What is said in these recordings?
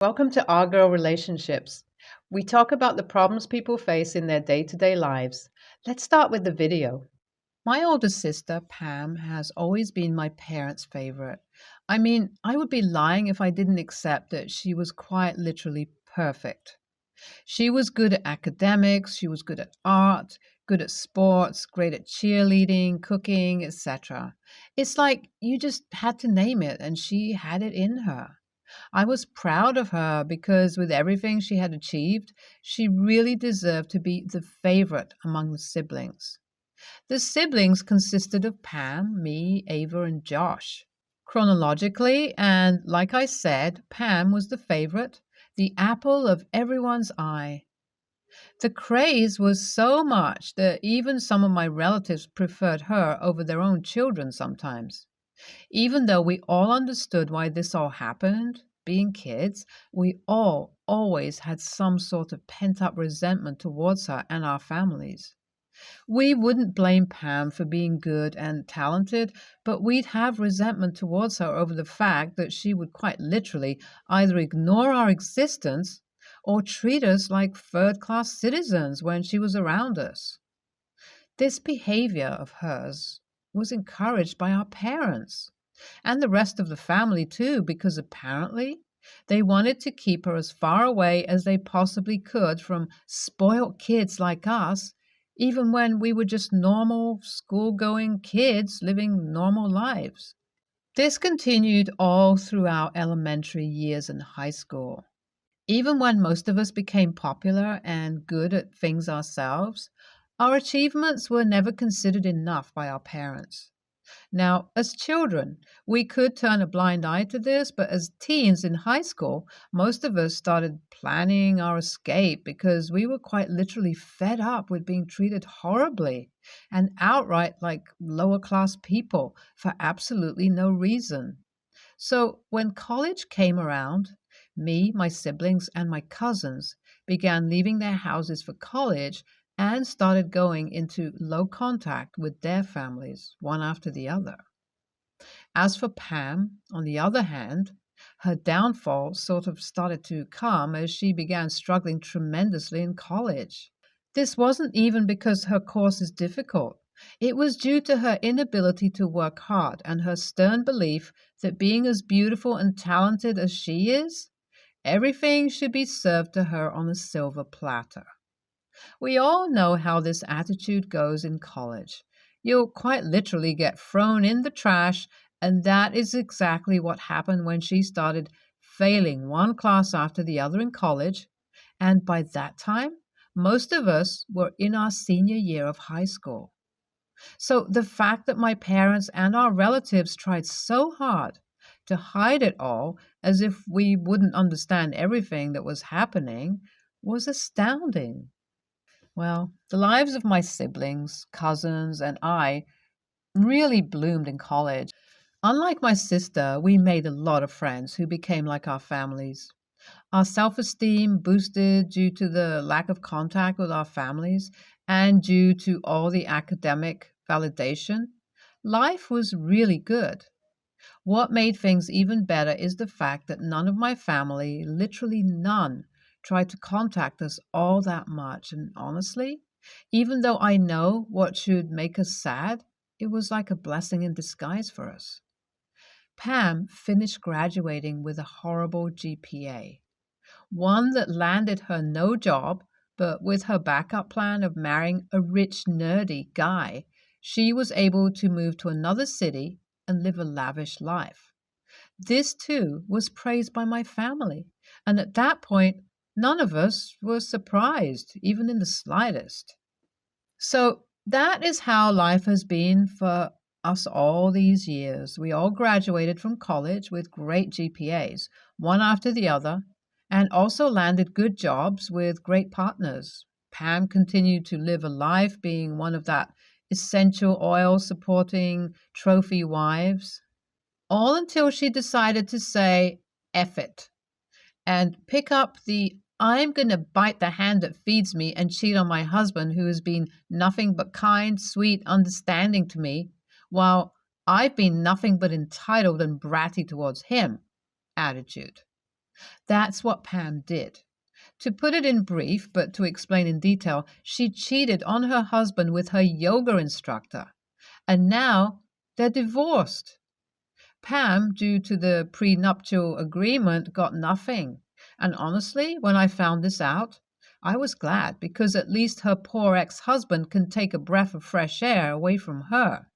Welcome to Our Girl Relationships. We talk about the problems people face in their day to day lives. Let's start with the video. My older sister, Pam, has always been my parents' favorite. I mean, I would be lying if I didn't accept that she was quite literally perfect. She was good at academics, she was good at art, good at sports, great at cheerleading, cooking, etc. It's like you just had to name it, and she had it in her. I was proud of her because, with everything she had achieved, she really deserved to be the favorite among the siblings. The siblings consisted of Pam, me, Ava, and Josh. Chronologically, and like I said, Pam was the favorite, the apple of everyone's eye. The craze was so much that even some of my relatives preferred her over their own children sometimes. Even though we all understood why this all happened, being kids, we all always had some sort of pent up resentment towards her and our families. We wouldn't blame Pam for being good and talented, but we'd have resentment towards her over the fact that she would quite literally either ignore our existence or treat us like third class citizens when she was around us. This behavior of hers was encouraged by our parents and the rest of the family too, because apparently they wanted to keep her as far away as they possibly could from spoilt kids like us, even when we were just normal school going kids living normal lives. This continued all through our elementary years and high school. Even when most of us became popular and good at things ourselves, our achievements were never considered enough by our parents. Now, as children, we could turn a blind eye to this, but as teens in high school, most of us started planning our escape because we were quite literally fed up with being treated horribly and outright like lower class people for absolutely no reason. So, when college came around, me, my siblings, and my cousins began leaving their houses for college and started going into low contact with their families, one after the other. As for Pam, on the other hand, her downfall sort of started to come as she began struggling tremendously in college. This wasn't even because her course is difficult. It was due to her inability to work hard and her stern belief that being as beautiful and talented as she is, everything should be served to her on a silver platter. We all know how this attitude goes in college. You'll quite literally get thrown in the trash, and that is exactly what happened when she started failing one class after the other in college. And by that time, most of us were in our senior year of high school. So the fact that my parents and our relatives tried so hard to hide it all as if we wouldn't understand everything that was happening was astounding. Well, the lives of my siblings, cousins, and I really bloomed in college. Unlike my sister, we made a lot of friends who became like our families. Our self esteem boosted due to the lack of contact with our families and due to all the academic validation. Life was really good. What made things even better is the fact that none of my family, literally none, tried to contact us all that much. And honestly, even though I know what should make us sad, it was like a blessing in disguise for us. Pam finished graduating with a horrible GPA, one that landed her no job, but with her backup plan of marrying a rich, nerdy guy, she was able to move to another city and live a lavish life. This too was praised by my family, and at that point, none of us were surprised, even in the slightest. So that is how life has been for us all these years. We all graduated from college with great GPAs, one after the other, and also landed good jobs with great partners. Pam continued to live a life being one of that essential oil supporting trophy wives, all until she decided to say, F it, and pick up the I'm going to bite the hand that feeds me and cheat on my husband, who has been nothing but kind, sweet, understanding to me, while I've been nothing but entitled and bratty towards him attitude. That's what Pam did. To put it in brief, but to explain in detail, she cheated on her husband with her yoga instructor, and now they're divorced. Pam, due to the prenuptial agreement, got nothing. And honestly, when I found this out, I was glad because at least her poor ex husband can take a breath of fresh air away from her.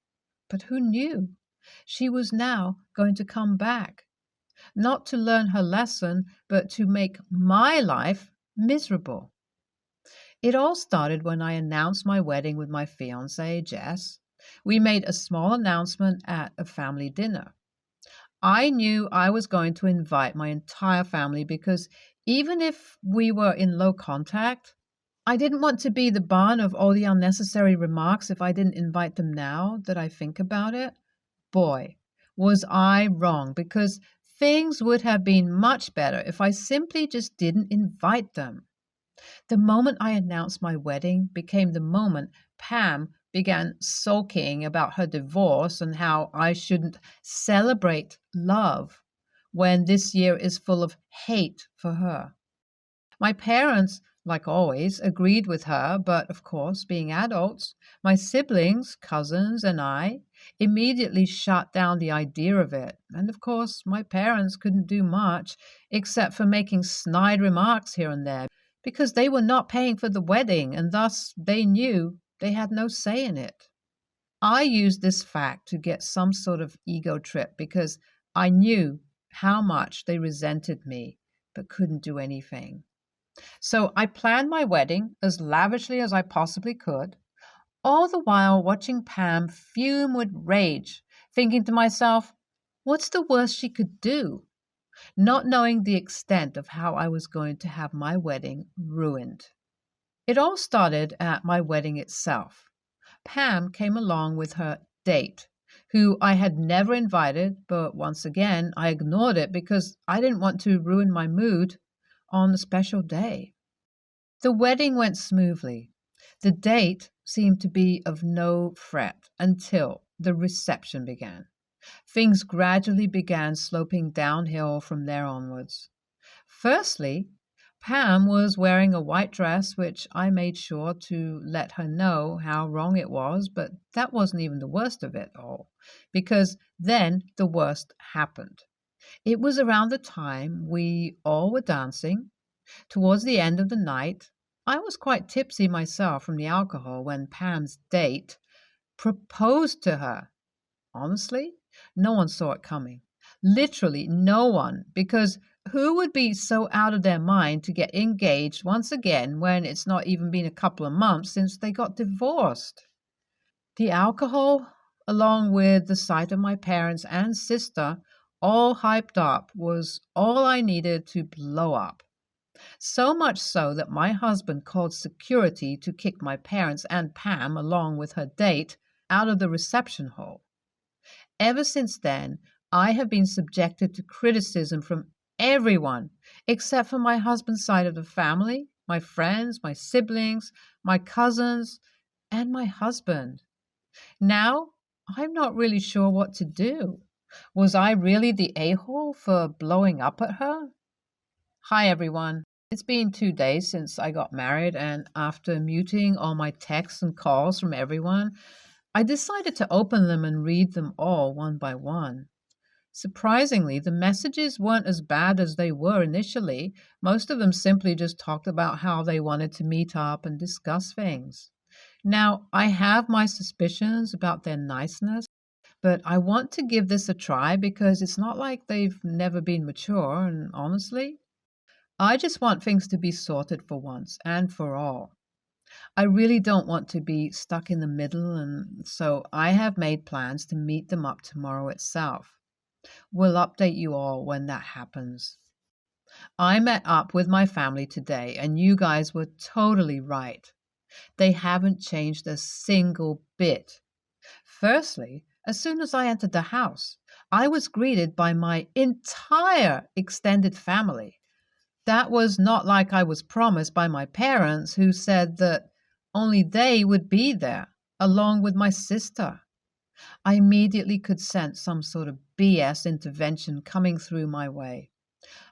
But who knew? She was now going to come back, not to learn her lesson, but to make my life miserable. It all started when I announced my wedding with my fiance, Jess. We made a small announcement at a family dinner. I knew I was going to invite my entire family because even if we were in low contact, I didn't want to be the butt of all the unnecessary remarks if I didn't invite them now that I think about it. Boy, was I wrong because things would have been much better if I simply just didn't invite them. The moment I announced my wedding became the moment Pam began sulking about her divorce and how I shouldn't celebrate love when this year is full of hate for her. My parents, like always, agreed with her, but of course, being adults, my siblings, cousins, and I immediately shut down the idea of it. And of course, my parents couldn't do much except for making snide remarks here and there because they were not paying for the wedding and thus they knew they had no say in it. I used this fact to get some sort of ego trip because I knew how much they resented me but couldn't do anything. So I planned my wedding as lavishly as I possibly could, all the while watching Pam fume with rage, thinking to myself, what's the worst she could do? Not knowing the extent of how I was going to have my wedding ruined. It all started at my wedding itself. Pam came along with her date, who I had never invited, but once again I ignored it because I didn't want to ruin my mood on a special day. The wedding went smoothly. The date seemed to be of no threat until the reception began. Things gradually began sloping downhill from there onwards. Firstly, Pam was wearing a white dress, which I made sure to let her know how wrong it was, but that wasn't even the worst of it all, because then the worst happened. It was around the time we all were dancing. Towards the end of the night, I was quite tipsy myself from the alcohol when Pam's date proposed to her. Honestly, no one saw it coming. Literally no one, because who would be so out of their mind to get engaged once again when it's not even been a couple of months since they got divorced? The alcohol, along with the sight of my parents and sister all hyped up, was all I needed to blow up. So much so that my husband called security to kick my parents and Pam, along with her date, out of the reception hall. Ever since then, I have been subjected to criticism from everyone except for my husband's side of the family, my friends, my siblings, my cousins, and my husband. Now, I'm not really sure what to do. Was I really the a-hole for blowing up at her? Hi, everyone. It's been 2 days since I got married, and after muting all my texts and calls from everyone, I decided to open them and read them all one by one. Surprisingly, the messages weren't as bad as they were initially. Most of them simply just talked about how they wanted to meet up and discuss things. Now, I have my suspicions about their niceness, but I want to give this a try because it's not like they've never been mature, and honestly, I just want things to be sorted for once and for all. I really don't want to be stuck in the middle, and so I have made plans to meet them up tomorrow itself. We'll update you all when that happens. I met up with my family today, and you guys were totally right. They haven't changed a single bit. Firstly, as soon as I entered the house, I was greeted by my entire extended family. That was not like I was promised by my parents, who said that only they would be there, along with my sister. I immediately could sense some sort of BS intervention coming through my way.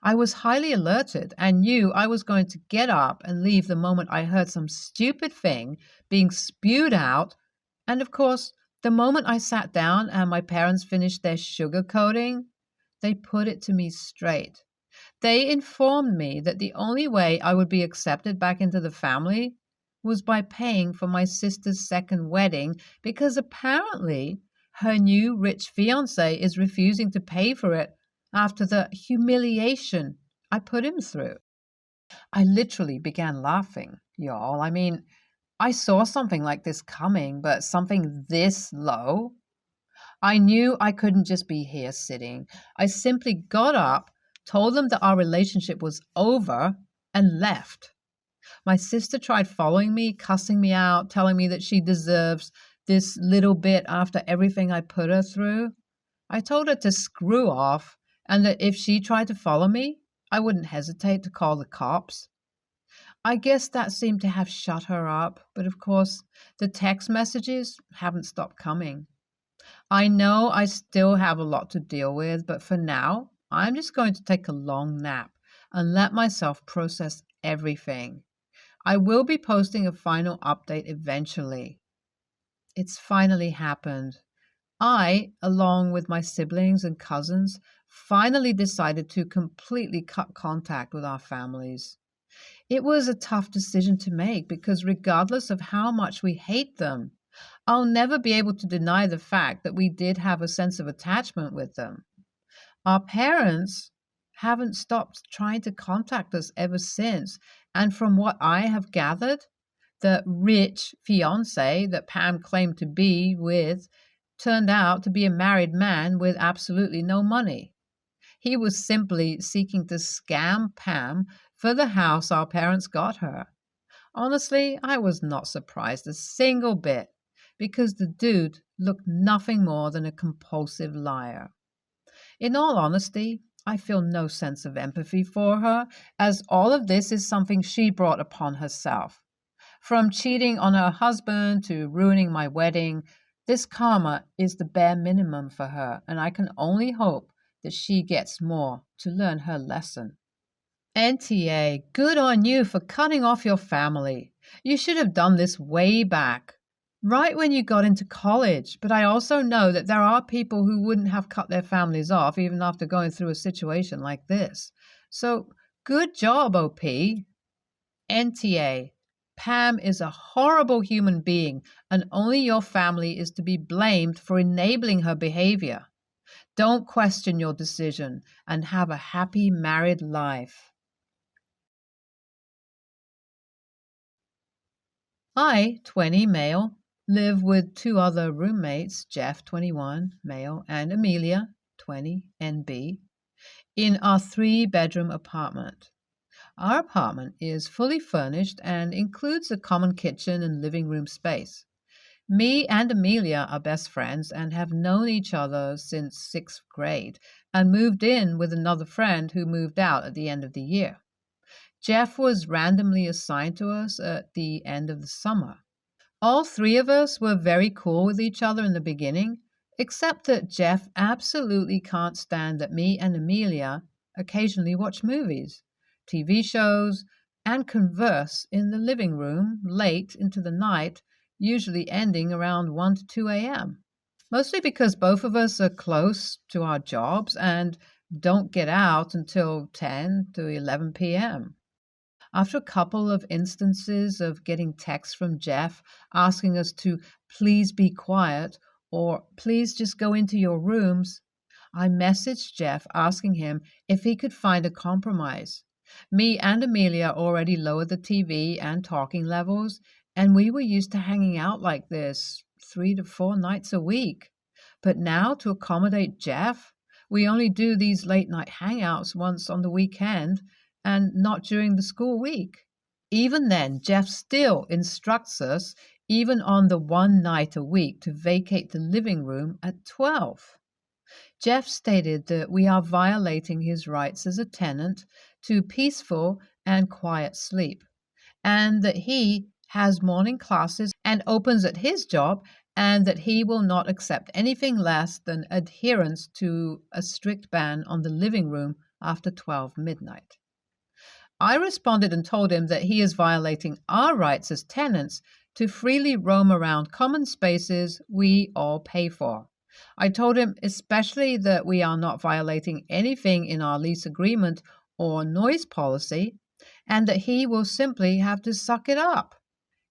I was highly alerted and knew I was going to get up and leave the moment I heard some stupid thing being spewed out. And of course, the moment I sat down and my parents finished their sugarcoating, they put it to me straight. They informed me that the only way I would be accepted back into the family was by paying for my sister's second wedding because apparently her new rich fiance is refusing to pay for it after the humiliation I put him through. I literally began laughing, y'all. I mean, I saw something like this coming, but something this low? I knew I couldn't just be here sitting. I simply got up, told them that our relationship was over, and left. My sister tried following me, cussing me out, telling me that she deserves this little bit after everything I put her through. I told her to screw off and that if she tried to follow me, I wouldn't hesitate to call the cops. I guess that seemed to have shut her up, but of course, the text messages haven't stopped coming. I know I still have a lot to deal with, but for now, I'm just going to take a long nap and let myself process everything. I will be posting a final update eventually. It's finally happened. I, along with my siblings and cousins, finally decided to completely cut contact with our families. It was a tough decision to make because, regardless of how much we hate them, I'll never be able to deny the fact that we did have a sense of attachment with them. Our parents haven't stopped trying to contact us ever since, and from what I have gathered, the rich fiance that Pam claimed to be with turned out to be a married man with absolutely no money. He was simply seeking to scam Pam for the house our parents got her. Honestly, I was not surprised a single bit because the dude looked nothing more than a compulsive liar. In all honesty, I feel no sense of empathy for her, as all of this is something she brought upon herself. From cheating on her husband to ruining my wedding, this karma is the bare minimum for her, and I can only hope that she gets more to learn her lesson. NTA, good on you for cutting off your family. You should have done this way back, right when you got into college. But I also know that there are people who wouldn't have cut their families off even after going through a situation like this. So good job, OP. NTA, Pam is a horrible human being, and only your family is to be blamed for enabling her behavior. Don't question your decision and have a happy married life. I, 20, male, live with two other roommates, Jeff, 21, male, and Amelia, 20, NB, in our three-bedroom apartment. Our apartment is fully furnished and includes a common kitchen and living room space. Me and Amelia are best friends and have known each other since sixth grade and moved in with another friend who moved out at the end of the year. Jeff was randomly assigned to us at the end of the summer. All three of us were very cool with each other in the beginning, except that Jeff absolutely can't stand that me and Amelia occasionally watch movies, TV shows, and converse in the living room late into the night, usually ending around 1 to 2 a.m. Mostly because both of us are close to our jobs and don't get out until 10 to 11 p.m. After a couple of instances of getting texts from Jeff asking us to please be quiet or please just go into your rooms, I messaged Jeff asking him if he could find a compromise. Me and Amelia already lowered the TV and talking levels, and we were used to hanging out like this 3 to 4 nights a week. But now, to accommodate Jeff, we only do these late night hangouts once on the weekend and not during the school week. Even then, Jeff still instructs us, even on the one night a week, to vacate the living room at 12. Jeff stated that we are violating his rights as a tenant to peaceful and quiet sleep, and that he has morning classes and opens at his job, and that he will not accept anything less than adherence to a strict ban on the living room after 12 midnight. I responded and told him that he is violating our rights as tenants to freely roam around common spaces we all pay for. I told him especially that we are not violating anything in our lease agreement or noise policy, and that he will simply have to suck it up.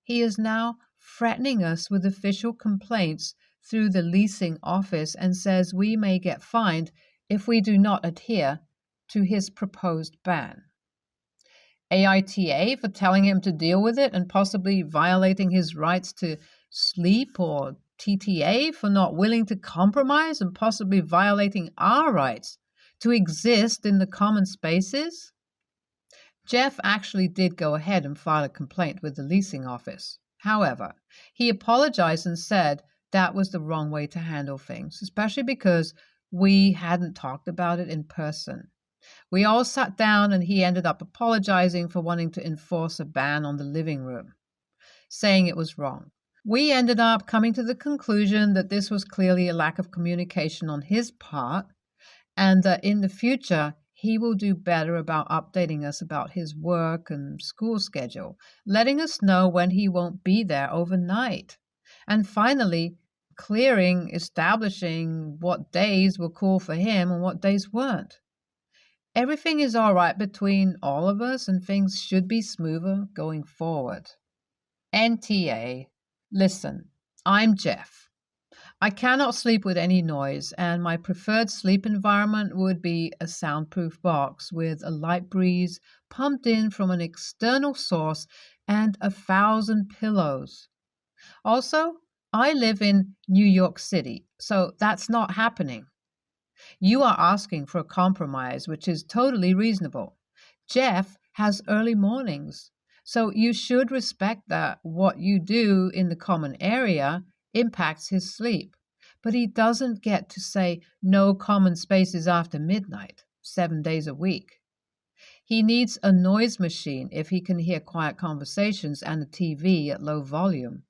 He is now threatening us with official complaints through the leasing office and says we may get fined if we do not adhere to his proposed ban. AITA for telling him to deal with it and possibly violating his rights to sleep, or TTA for not willing to compromise and possibly violating our rights to exist in the common spaces? Jeff actually did go ahead and file a complaint with the leasing office. However, he apologized and said that was the wrong way to handle things, especially because we hadn't talked about it in person. We all sat down and he ended up apologizing for wanting to enforce a ban on the living room, saying it was wrong. We ended up coming to the conclusion that this was clearly a lack of communication on his part, and that in the future he will do better about updating us about his work and school schedule, letting us know when he won't be there overnight, and finally establishing what days were cool for him and what days weren't. Everything is all right between all of us, and things should be smoother going forward. NTA. Listen, I'm Jeff. I cannot sleep with any noise, and my preferred sleep environment would be a soundproof box with a light breeze pumped in from an external source and 1,000 pillows. Also, I live in New York City, so that's not happening. You are asking for a compromise, which is totally reasonable. Jeff has early mornings, so you should respect that what you do in the common area impacts his sleep. But he doesn't get to say no common spaces after midnight, 7 days a week. He needs a noise machine if he can hear quiet conversations and a TV at low volume.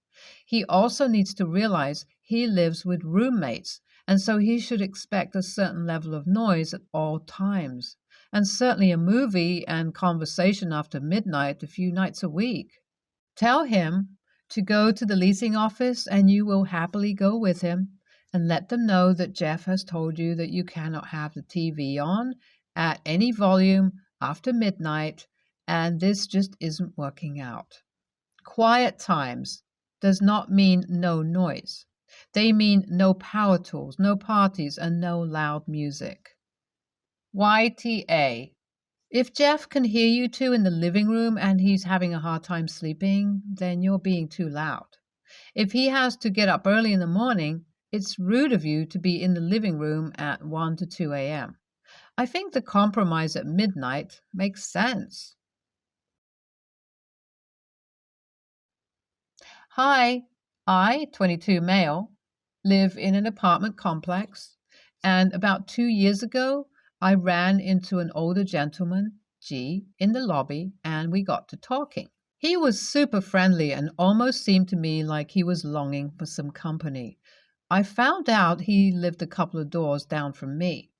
He also needs to realize he lives with roommates, and so he should expect a certain level of noise at all times, and certainly a movie and conversation after midnight a few nights a week. Tell him to go to the leasing office, and you will happily go with him, and let them know that Jeff has told you that you cannot have the TV on at any volume after midnight, and this just isn't working out. Quiet times does not mean no noise. They mean no power tools, no parties, and no loud music. YTA. If Jeff can hear you two in the living room and he's having a hard time sleeping, then you're being too loud. If he has to get up early in the morning, it's rude of you to be in the living room at 1 to 2 a.m. I think the compromise at midnight makes sense. Hi, I, 22 male, live in an apartment complex, and about 2 years ago, I ran into an older gentleman, G, in the lobby, and we got to talking. He was super friendly and almost seemed to me like he was longing for some company. I found out he lived a couple of doors down from me.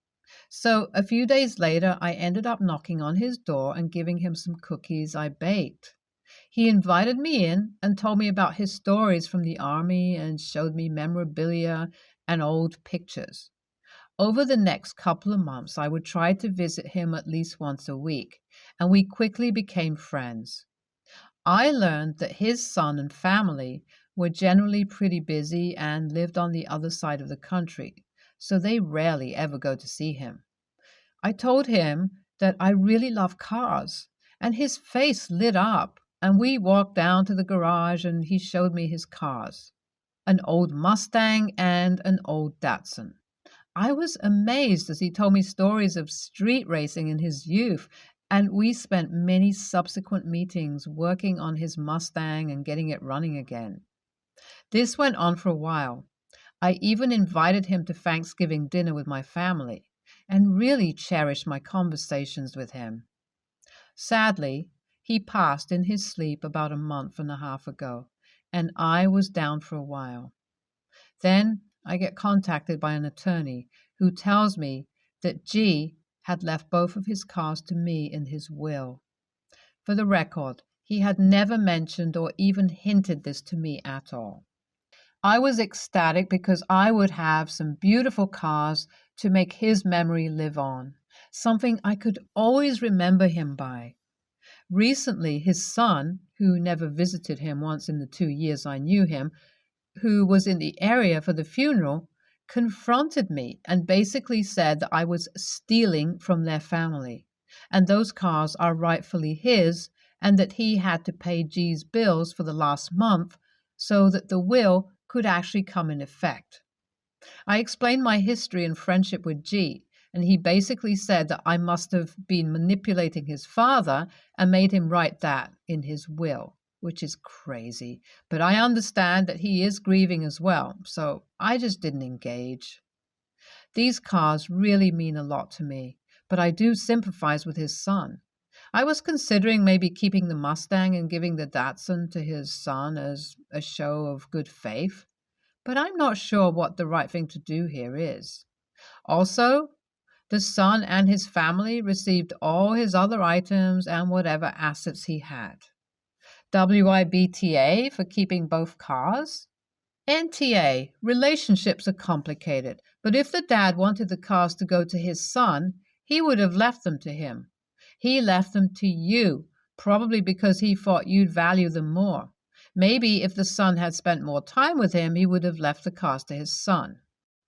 So a few days later, I ended up knocking on his door and giving him some cookies I baked. He invited me in and told me about his stories from the army and showed me memorabilia and old pictures. Over the next couple of months, I would try to visit him at least once a week, and we quickly became friends. I learned that his son and family were generally pretty busy and lived on the other side of the country, so they rarely ever go to see him. I told him that I really love cars, and his face lit up, and we walked down to the garage and he showed me his cars, an old Mustang and an old Datsun. I was amazed as he told me stories of street racing in his youth, and we spent many subsequent meetings working on his Mustang and getting it running again. This went on for a while. I even invited him to Thanksgiving dinner with my family and really cherished my conversations with him. Sadly, he passed in his sleep about a month and a half ago, and I was down for a while. Then I get contacted by an attorney who tells me that G had left both of his cars to me in his will. For the record, he had never mentioned or even hinted this to me at all. I was ecstatic because I would have some beautiful cars to make his memory live on, something I could always remember him by. Recently, his son, who never visited him once in the 2 years I knew him, who was in the area for the funeral, confronted me and basically said that I was stealing from their family, and those cars are rightfully his, and that he had to pay G's bills for the last month so that the will could actually come in effect. I explained my history and friendship with G, and he basically said that I must have been manipulating his father and made him write that in his will, which is crazy. But I understand that he is grieving as well, so I just didn't engage. These cars really mean a lot to me, but I do sympathize with his son. I was considering maybe keeping the Mustang and giving the Datsun to his son as a show of good faith, but I'm not sure what the right thing to do here is. Also, the son and his family received all his other items and whatever assets he had. WIBTA for keeping both cars? NTA, relationships are complicated, but if the dad wanted the cars to go to his son, he would have left them to him. He left them to you, probably because he thought you'd value them more. Maybe if the son had spent more time with him, he would have left the cars to his son.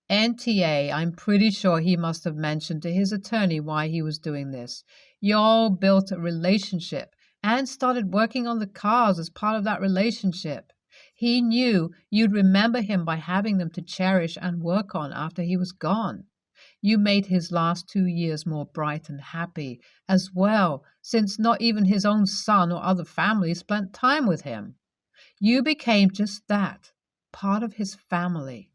NTA, I'm pretty sure he must have mentioned to his attorney why he was doing this. Y'all built a relationship and started working on the cars as part of that relationship. He knew you'd remember him by having them to cherish and work on after he was gone. You made his last 2 years more bright and happy as well, since not even his own son or other family spent time with him. You became just that, part of his family.